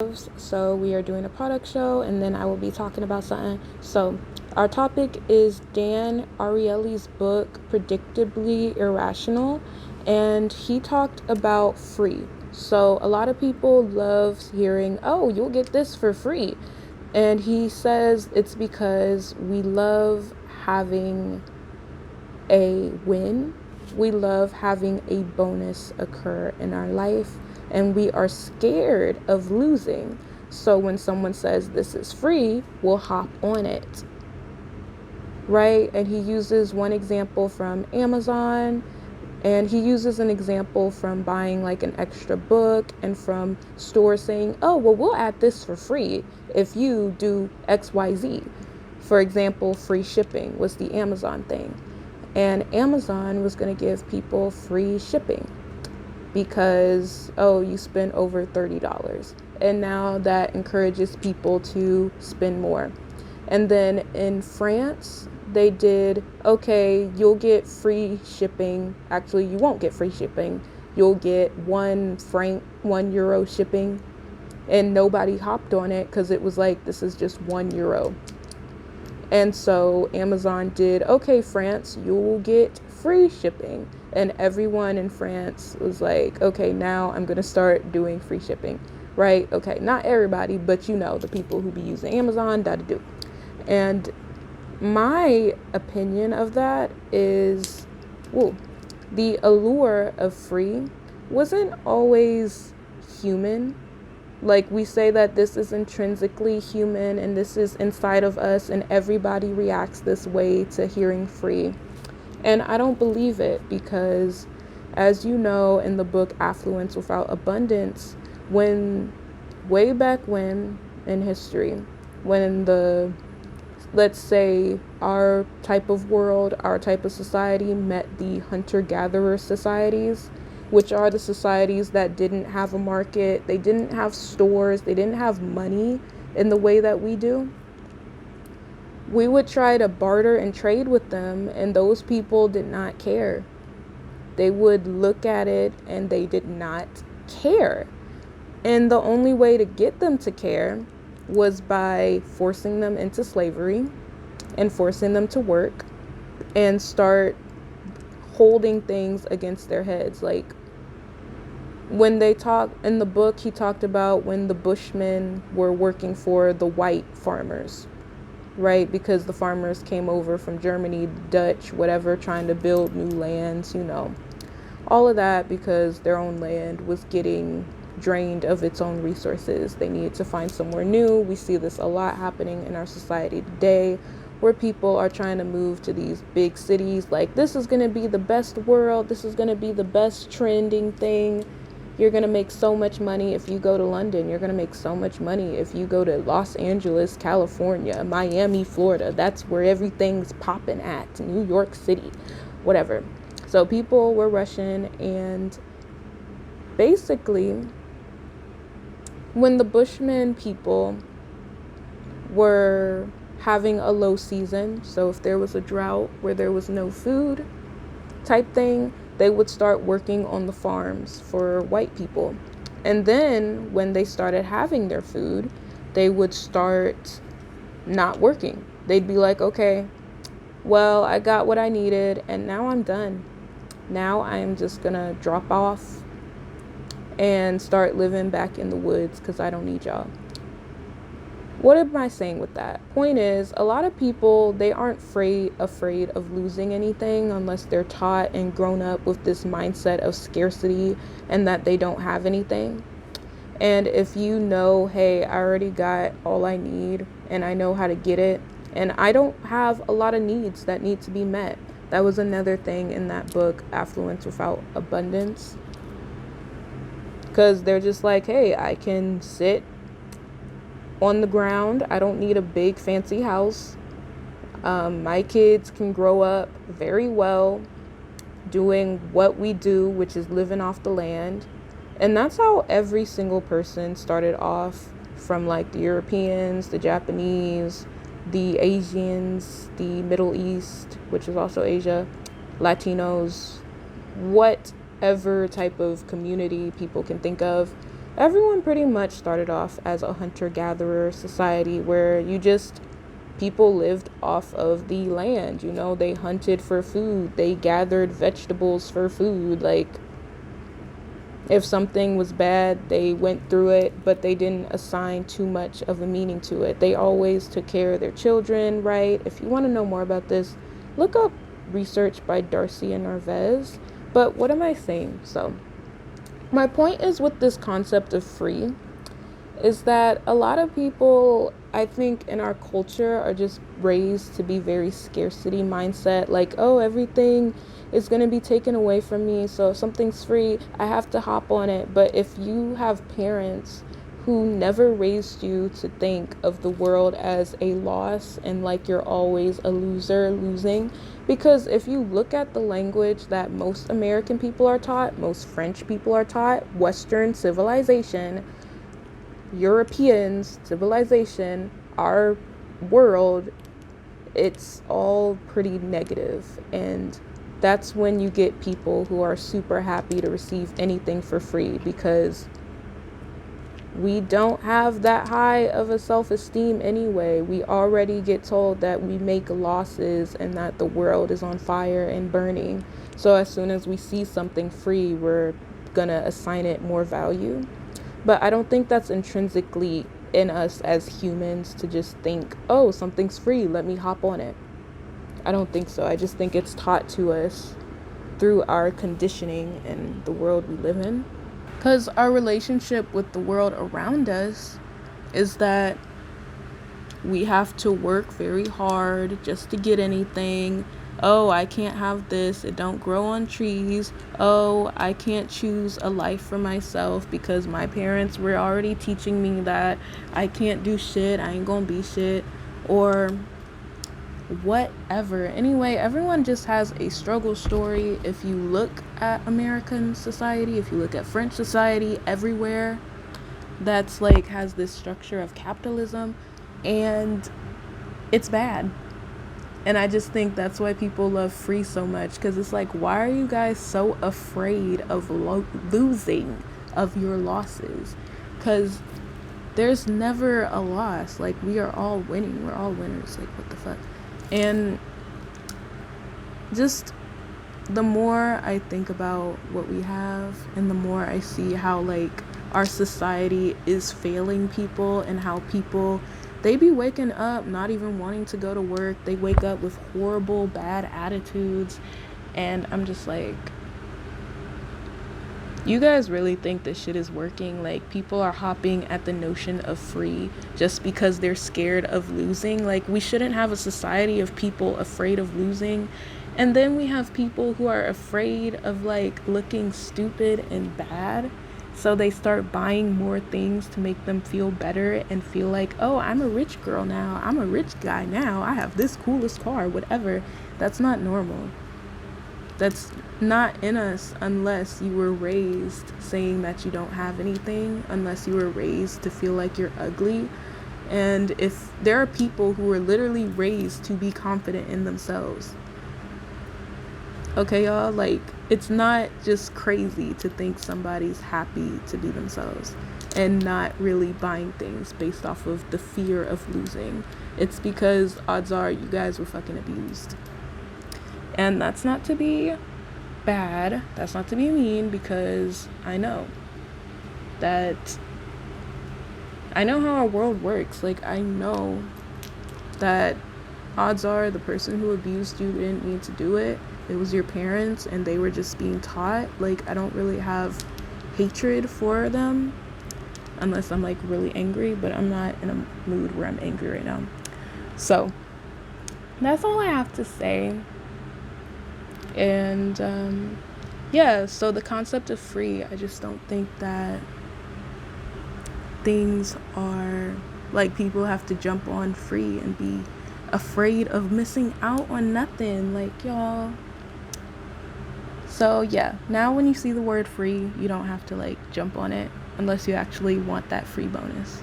So we are doing a product show, and then I will be talking about something. So our topic is Dan Ariely's book, Predictably Irrational, and he talked about free. So a lot of people love hearing, oh, you'll get this for free. And he says it's because we love having a win. We love having a bonus occur in our life, and we are scared of losing. So when someone says this is free, we'll hop on it, right? And he uses one example from Amazon, and he uses an example from buying like an extra book, and from stores saying, oh, well, we'll add this for free if you do XYZ. For example, free shipping was the Amazon thing. And Amazon was going to give people free shipping because, oh, you spent over $30. And now that encourages people to spend more. And then in France, they did, okay, you'll get free shipping. Actually, you won't get free shipping. You'll get €1 shipping. And nobody hopped on it because it was like, this is just €1. And so Amazon did, okay, France, you'll get free shipping. And everyone in France was like, okay, now I'm going to start doing free shipping, right? Okay, not everybody, but the people who be using Amazon, da-da-do. And my opinion of that is, the allure of free wasn't always human. Like, we say that this is intrinsically human and this is inside of us, and everybody reacts this way to hearing free. And I don't believe it because, as you know, in the book Affluence Without Abundance, way back when in history, when let's say our type of world, our type of society met the hunter-gatherer societies, which are the societies that didn't have a market, they didn't have stores, they didn't have money in the way that we do. We would try to barter and trade with them, and those people did not care. They would look at it and they did not care. And the only way to get them to care was by forcing them into slavery and forcing them to work and start holding things against their heads. Like, when they talk in the book, he talked about when the Bushmen were working for the white farmers, right? Because the farmers came over from Germany, Dutch, whatever, trying to build new lands, all of that, because their own land was getting drained of its own resources. They needed to find somewhere new. We see this a lot happening in our society today, where people are trying to move to these big cities. Like, this is going to be the best world. This is going to be the best trending thing. You're going to make so much money if you go to London. You're going to make so much money if you go to Los Angeles, California, Miami, Florida. That's where everything's popping at. New York City, whatever. So people were rushing, and basically, when the Bushmen people were having a low season, so if there was a drought where there was no food type thing, they would start working on the farms for white people. And then when they started having their food, they would start not working. They'd be like, okay, well, I got what I needed and now I'm done. Now I'm just gonna drop off and start living back in the woods because I don't need y'all. What am I saying with that? Point is, a lot of people, they aren't afraid of losing anything unless they're taught and grown up with this mindset of scarcity and that they don't have anything. And if you know, hey, I already got all I need and I know how to get it, and I don't have a lot of needs that need to be met. That was another thing in that book, Affluence Without Abundance. Because they're just like, hey, I can sit on the ground. I don't need a big fancy house. My kids can grow up very well doing what we do, which is living off the land. And that's how every single person started off, from like the Europeans, the Japanese, the Asians, the Middle East, which is also Asia, Latinos, whatever type of community people can think of. everyone pretty much started off as a hunter-gatherer society where people lived off of the land. They hunted for food, they gathered vegetables for food. Like, if something was bad, they went through it, but they didn't assign too much of a meaning to it. They always took care of their children, right? If you want to know more about this, look up research by Darcy and Narvaez. But what am I saying? So, my point is, with this concept of free, is that a lot of people, I think, in our culture are just raised to be very scarcity mindset. Like, oh, everything is going to be taken away from me, so if something's free, I have to hop on it. But if you have parents who never raised you to think of the world as a loss and like you're always a loser, losing, because if you look at the language that most American people are taught, most French people are taught, Western civilization, Europeans, civilization, our world, it's all pretty negative. And that's when you get people who are super happy to receive anything for free, because we don't have that high of a self-esteem anyway. We already get told that we make losses and that the world is on fire and burning. So as soon as we see something free, we're gonna assign it more value. But I don't think that's intrinsically in us as humans to just think, oh, something's free, let me hop on it. I don't think so. I just think it's taught to us through our conditioning and the world we live in. Because our relationship with the world around us is that we have to work very hard just to get anything. Oh, I can't have this, it don't grow on trees. Oh, I can't choose a life for myself because my parents were already teaching me that I can't do shit, I ain't gonna be shit, or whatever. Anyway, everyone just has a struggle story. If you look at American society, if you look at French society, everywhere that's like has this structure of capitalism, and it's bad. And I just think that's why people love free so much, because it's like, why are you guys so afraid of losing, of your losses? Because there's never a loss. Like, we are all winning, we're all winners. Like, what the fuck? And just the more I think about what we have, and the more I see how like our society is failing people, and how people, they be waking up not even wanting to go to work. They wake up with horrible, bad attitudes. And I'm just like, you guys really think this shit is working? Like, people are hopping at the notion of free just because they're scared of losing. Like, we shouldn't have a society of people afraid of losing. And then we have people who are afraid of like looking stupid and bad. So they start buying more things to make them feel better and feel like, oh, I'm a rich girl now, I'm a rich guy now, I have this coolest car, whatever. That's not normal. That's not in us unless you were raised saying that you don't have anything, unless you were raised to feel like you're ugly. And if there are people who were literally raised to be confident in themselves, okay, y'all, like, it's not just crazy to think somebody's happy to be themselves and not really buying things based off of the fear of losing. It's because odds are you guys were fucking abused. And that's not to be bad, that's not to be mean, because I know how our world works. Like, I know that odds are the person who abused you didn't mean to do it. It was your parents and they were just being taught. Like, I don't really have hatred for them unless I'm like really angry, but I'm not in a mood where I'm angry right now. So that's all I have to say. And yeah, so the concept of free, I just don't think that things are like, people have to jump on free and be afraid of missing out on nothing. Like, y'all. So yeah, now when you see the word free, you don't have to like jump on it unless you actually want that free bonus.